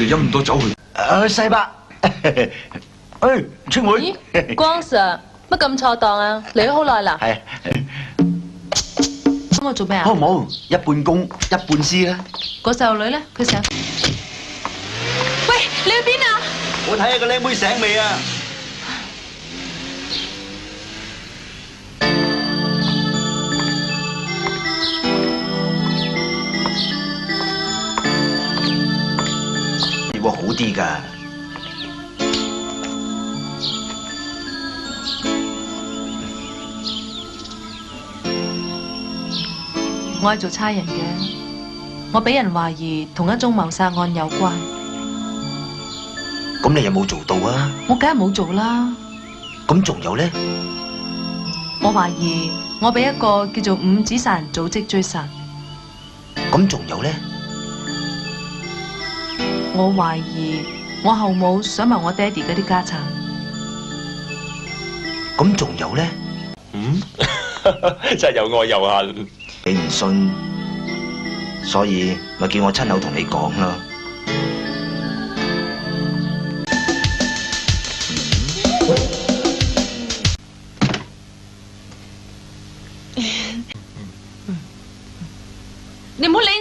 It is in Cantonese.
哋飲咁多酒去。世伯，春妹。咦，光 Sir， 乜咁錯檔啊？嚟咗好耐啦。係。咁我做咩啊？好冇，一半公一半私啦。個細路女咧，佢醒。喂，你去邊啊？我睇下個靚妹醒未啊？會好啲㗎。我係做差人嘅，我俾人懷疑同一宗謀殺案有關。咁你有冇做到啊？我梗係冇做啦。咁仲有咧？我懷疑我俾一個叫做五指殺人組織追殺。咁仲有咧？我懷疑我後母想謀我爹哋嗰啲家產。咁仲有咧？真係又愛又恨。你唔信，所以咪叫我親口同你講咯。你唔好理